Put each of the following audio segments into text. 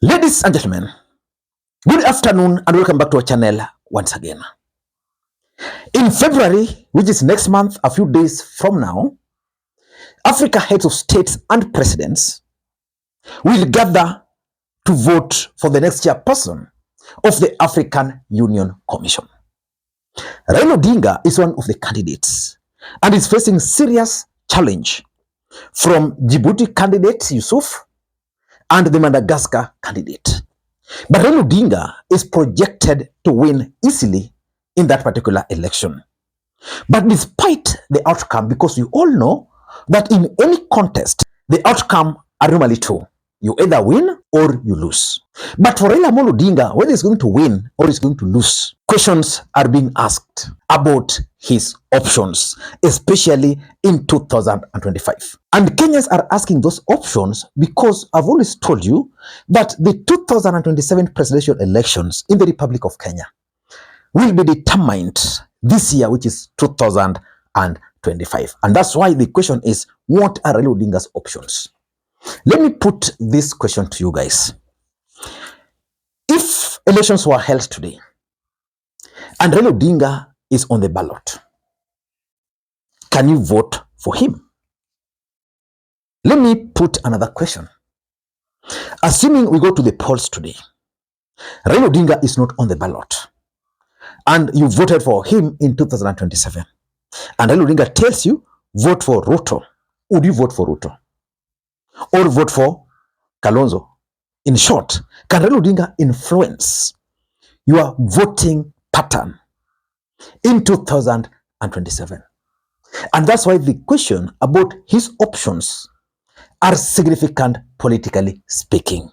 Ladies and gentlemen, good afternoon and welcome back to our channel once again. In February, which is next month, a few days from now, Africa heads of states and presidents will gather to vote for the next chairperson of the African Union Commission. Raila Odinga is one of the candidates and is facing serious challenge from Djibouti candidate Yusuf and the Madagascar candidate. But Raila Odinga is projected to win easily in that particular election. But despite the outcome, because you all know that in any contest, the outcome are normally two. You either win or you lose. But for Raila Odinga, whether he's going to win or he's going to lose, questions are being asked about his options, especially in 2025. And Kenyans are asking those options because I've always told you that the 2027 presidential elections in the Republic of Kenya will be determined this year, which is 2025. And that's why the question is, what are Raila Odinga's options? Let me put this question to you guys. If elections were held today and Raila Odinga is on the ballot, can you vote for him? Let me put another question. Assuming we go to the polls today, Raila Odinga is not on the ballot, and you voted for him in 2027, and Raila Odinga tells you, vote for Ruto. Would you vote for Ruto? Or vote for Kalonzo? In short, can Raila Odinga influence your voting pattern in 2027? And that's why the question about his options are significant politically speaking.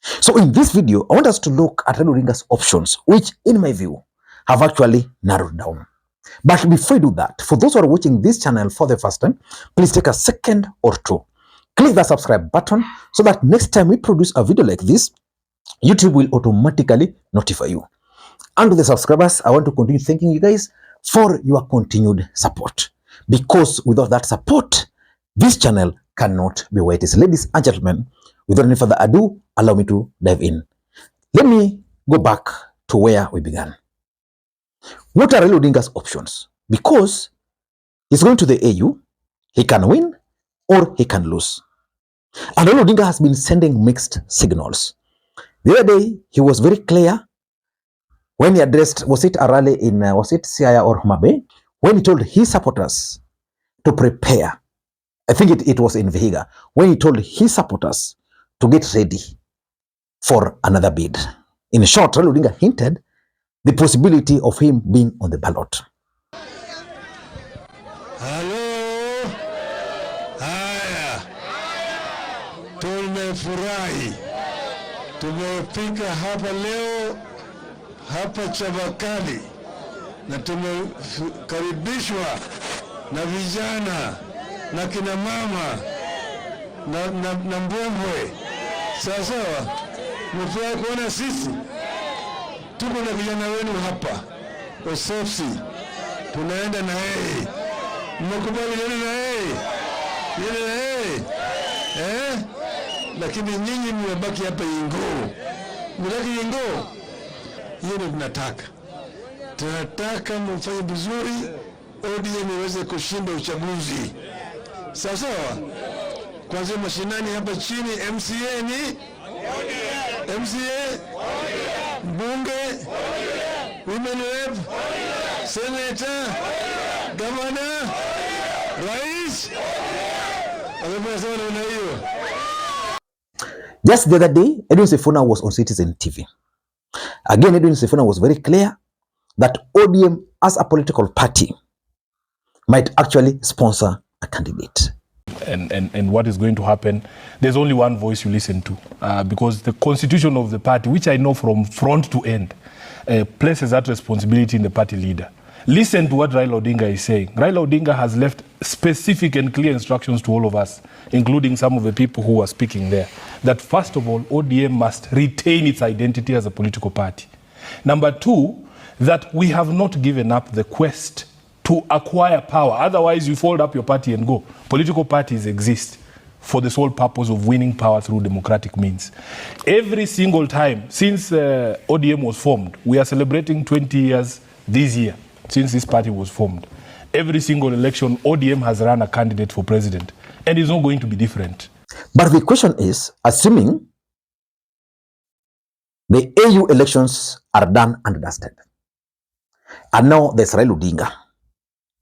So in this video, I want us to look at Raila Odinga's options, which in my view have actually narrowed down. But before I do that, for those who are watching this channel for the first time, please take a second or two. Click the subscribe button so that next time we produce a video like this, YouTube will automatically notify you. And to the subscribers, I want to continue thanking you guys for your continued support. Because without that support, this channel cannot be where it is. Ladies and gentlemen, without any further ado, allow me to dive in. Let me go back to where we began. What are Raila Odinga's options? Because he's going to the AU, he can win or he can lose. And Raila Odinga has been sending mixed signals. The other day, he was very clear when he addressed, was it a rally in, was it Siaya or Homa Bay? When he told his supporters to prepare. I think it was in Vihiga. When he told his supporters to get ready for another bid. In short, Raila Odinga hinted the possibility of him being on the ballot. Hello. Haya. Tumefurahi. Tumefika hapa leo hapa Chavakali na tumekaribishwa na vijana na kina mama na mbwembwe. Sawa. Mfurahi kuona sisi tuko na vijana wenu hapa Osofsi, tunaenda na yeye. Mmekubali nini na yeye? Yeye na yeye? Lakini nyinyi mmebaki hapa Ingo. Mlaki Ingo. Hiyo ndio tunataka. Tunataka mfanye vizuri, ODM iweze kushinda uchaguzi. Sawa? Kwanza mashinani hapa chini, MCA ni MCA, Bunge, Women Rep, Senator, Governor, Rais. Just the other day, Edwin Sifuna was on Citizen TV. Again, Edwin Sifuna was very clear that ODM as a political party might actually sponsor a candidate. And what is going to happen, there's only one voice you listen to, because the constitution of the party, which I know from front to end, places that responsibility in the party leader. Listen to what Raila Odinga is saying. Raila Odinga has left specific and clear instructions to all of us, including some of the people who are speaking there, that first of all, ODM must retain its identity as a political party. Number two, that we have not given up the quest to acquire power. Otherwise, you fold up your party and go. Political parties exist for the sole purpose of winning power through democratic means. Every single time since ODM was formed, we are celebrating 20 years this year since this party was formed. Every single election, ODM has run a candidate for president, and it's not going to be different. But the question is, assuming the AU elections are done and dusted, and now there's Raila Odinga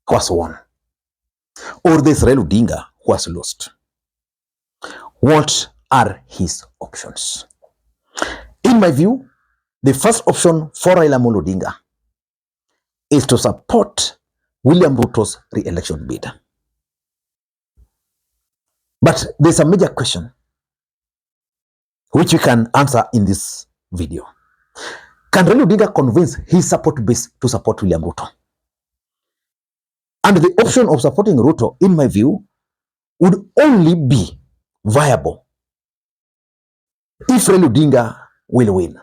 who has won, or there's Raila Odinga who has lost, what are his options? In my view, the first option for Raila Odinga is to support William Ruto's re-election bid. But there's a major question which we can answer in this video. Can Raila Odinga convince his support base to support William Ruto? And the option of supporting Ruto, in my view, would only be viable if Raila Odinga will win.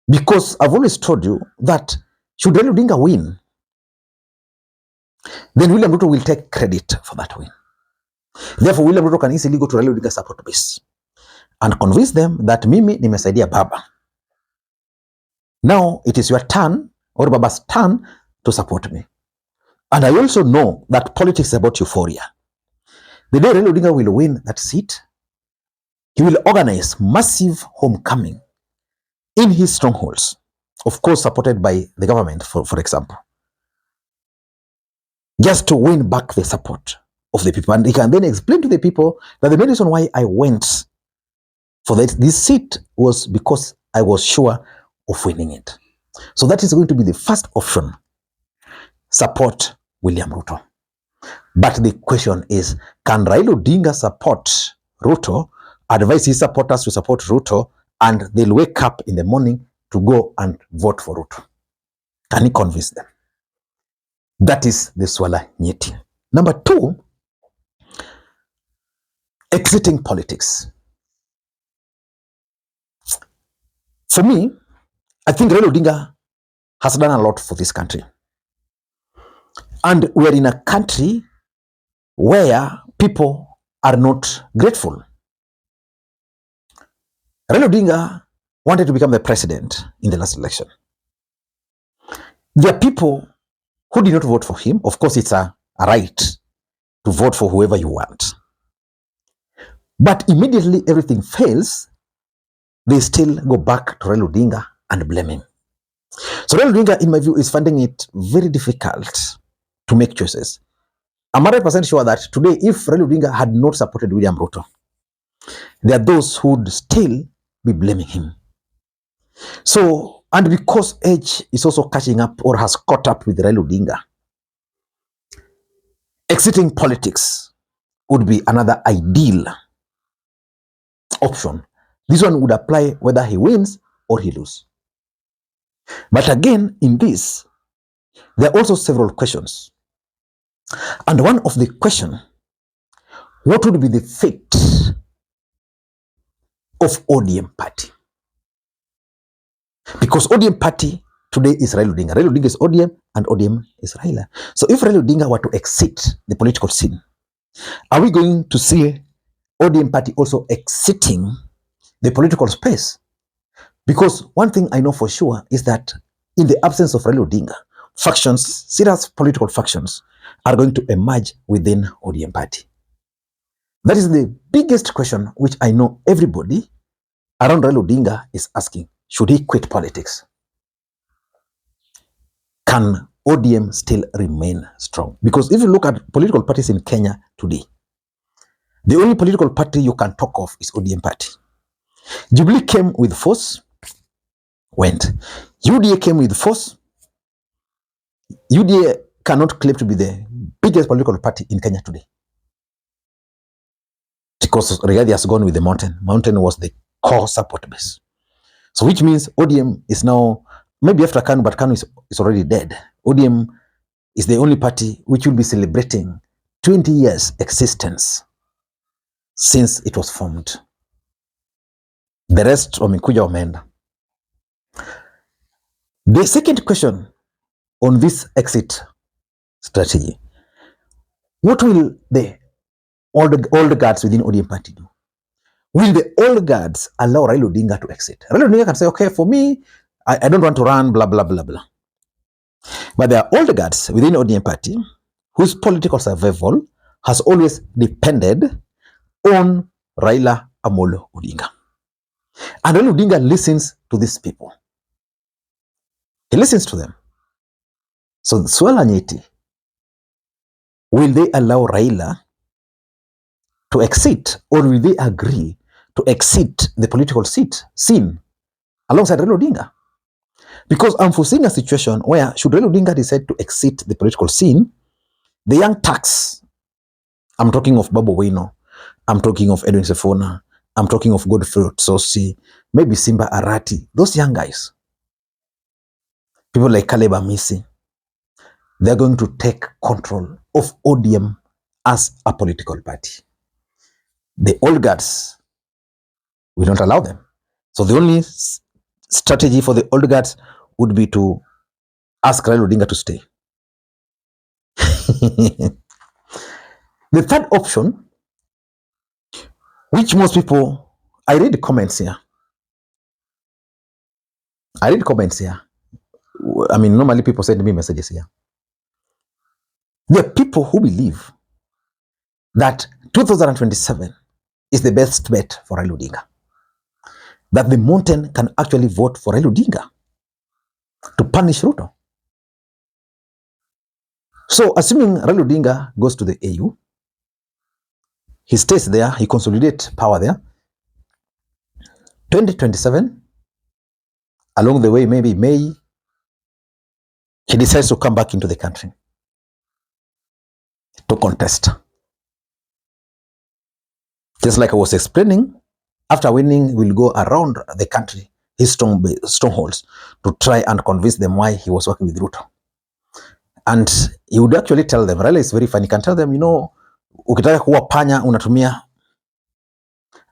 Because I've always told you that should Raila Odinga win, then William Ruto will take credit for that win. Therefore, William Ruto can easily go to Raila Odinga's support base and convince them that mimi nimesaidia baba. Now it is your turn or baba's turn to support me. And I also know that politics is about euphoria. The day Raila Odinga will win that seat, he will organize massive homecoming in his strongholds, of course supported by the government, for example, just to win back the support of the people. And he can then explain to the people that the main reason why I went for this seat was because I was sure of winning it. So that is going to be the first option, support William Ruto. But the question is, can Raila Odinga support Ruto, advise his supporters to support Ruto, and they'll wake up in the morning to go and vote for Ruto? Can he convince them? That is the swala nyeti. Number two, exiting politics. For me, I think Raila Odinga has done a lot for this country. And we are in a country where people are not grateful. Raila Odinga wanted to become the president in the last election. There are people who did not vote for him. Of course, it's a right to vote for whoever you want. But immediately everything fails, they still go back to Raila Odinga and blame him. So Raila Odinga, in my view, is finding it very difficult to make choices. I'm 100% sure that today, if Raila Odinga had not supported William Ruto, there are those who would still be blaming him. So, and because age is also catching up or has caught up with Raila Odinga, exiting politics would be another ideal option. This one would apply whether he wins or he loses. But again, in this, there are also several questions. And one of the questions, what would be the fate of ODM party? Because ODM party today is Raila Odinga. Raila Odinga is ODM and ODM is Raila. So if Raila Odinga were to exit the political scene, are we going to see ODM party also exiting the political space? Because one thing I know for sure is that in the absence of Raila Odinga, factions, serious political factions, are going to emerge within ODM party. That is the biggest question which I know everybody around Raila Odinga is asking. Should he quit politics? Can ODM still remain strong? Because if you look at political parties in Kenya today, the only political party you can talk of is ODM party. Jubilee came with force, went. UDA came with force. UDA cannot claim to be the biggest political party in Kenya today, because Rigathi has gone with the Mountain. Mountain was the core support base. So which means ODM is now, maybe after KANU, but KANU is already dead. ODM is the only party which will be celebrating 20 years existence since it was formed. The rest wamekuja wameenda. The second question on this exit strategy, what will the old guards within ODM party do? Will the old guards allow Raila Odinga to exit? Raila Odinga can say, okay, for me, I don't want to run, blah, blah, blah, blah. But there are old guards within ODM party whose political survival has always depended on Raila Amolo Odinga. And Raila Odinga listens to these people. He listens to them. So, swala nyeti, will they allow Raila to exit, or will they agree to exit the political scene alongside Raila Odinga? Because I'm foreseeing a situation where, should Raila Odinga decide to exit the political scene, the young Turks, I'm talking of Babu Wino, I'm talking of Edwin Sifuna, I'm talking of Godfrey Sosi, maybe Simba Arati, those young guys, people like Caleb Amisi, they're going to take control of ODM as a political party. The old guards will not allow them. So the only strategy for the old guards would be to ask Raila Odinga to stay. The third option, which most people, I read comments here. I mean, normally people send me messages here. There are people who believe that 2027 is the best bet for Raila Odinga. That the mountain can actually vote for Raila Odinga to punish Ruto. So, assuming Raila Odinga goes to the AU, he stays there, he consolidates power there. 2027, along the way, maybe May, he decides to come back into the country to contest. Just like I was explaining, after winning, we'll go around the country, his strongholds, to try and convince them why he was working with Ruto. And he would actually tell them, Raila is very funny, he can tell them, you know, ukitaka kuwa panya unatumia.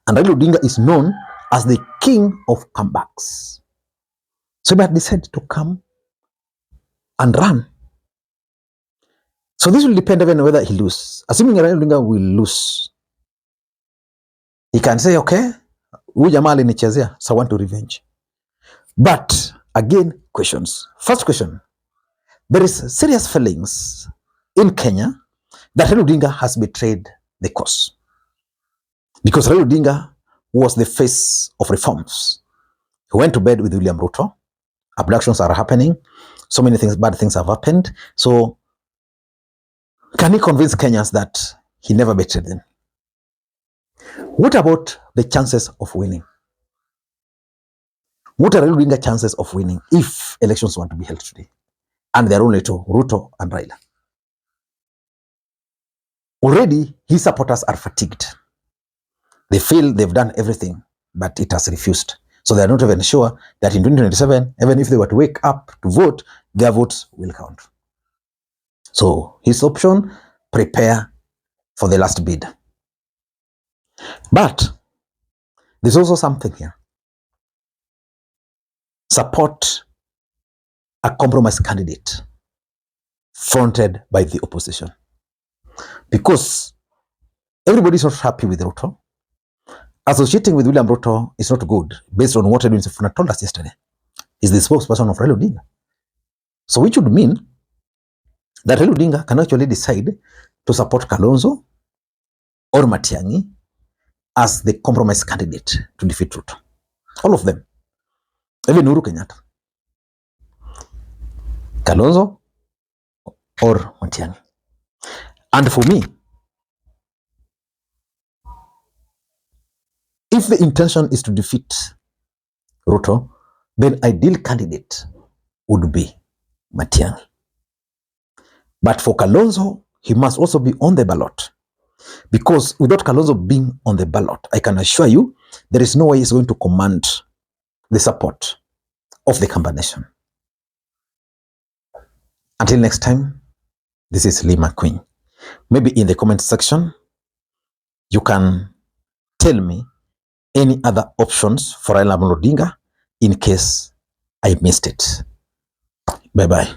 And Raila Odinga is known as the king of comebacks. So he might decide to come and run. So this will depend on whether he loses. Assuming Raila Odinga will lose, he can say, okay, huyu jamaa alinichezea, so I want to revenge. But again, questions. First question, there is serious feelings in Kenya that Raila Odinga has betrayed the cause. Because Raila Odinga was the face of reforms. He went to bed with William Ruto. Abductions are happening. So many things, bad things have happened. So can he convince Kenyans that he never betrayed them? What about the chances of winning? What are Raila Odinga's chances of winning if elections want to be held today? And there are only two, Ruto and Raila. Already, his supporters are fatigued. They feel they've done everything, but it has refused. So they're not even sure that in 2027, even if they were to wake up to vote, their votes will count. So his option, prepare for the last bid. But there's also something here. Support a compromise candidate fronted by the opposition. Because everybody's not happy with Ruto. Associating with William Ruto is not good, based on what Edwin Sifuna told us yesterday. He's the spokesperson of Raila Odinga. So which would mean that Raila Odinga can actually decide to support Kalonzo or Matiang'i as the compromise candidate to defeat Ruto. All of them. Even Uhuru Kenyatta. Kalonzo or Matiang'i. And for me, if the intention is to defeat Ruto, then ideal candidate would be Matiang'i. But for Kalonzo, he must also be on the ballot. Because without Kalonzo being on the ballot, I can assure you, there is no way he's going to command the support of the combination. Until next time, this is Lee Makwiny. Maybe in the comment section, you can tell me any other options for Raila Odinga in case I missed it. Bye-bye.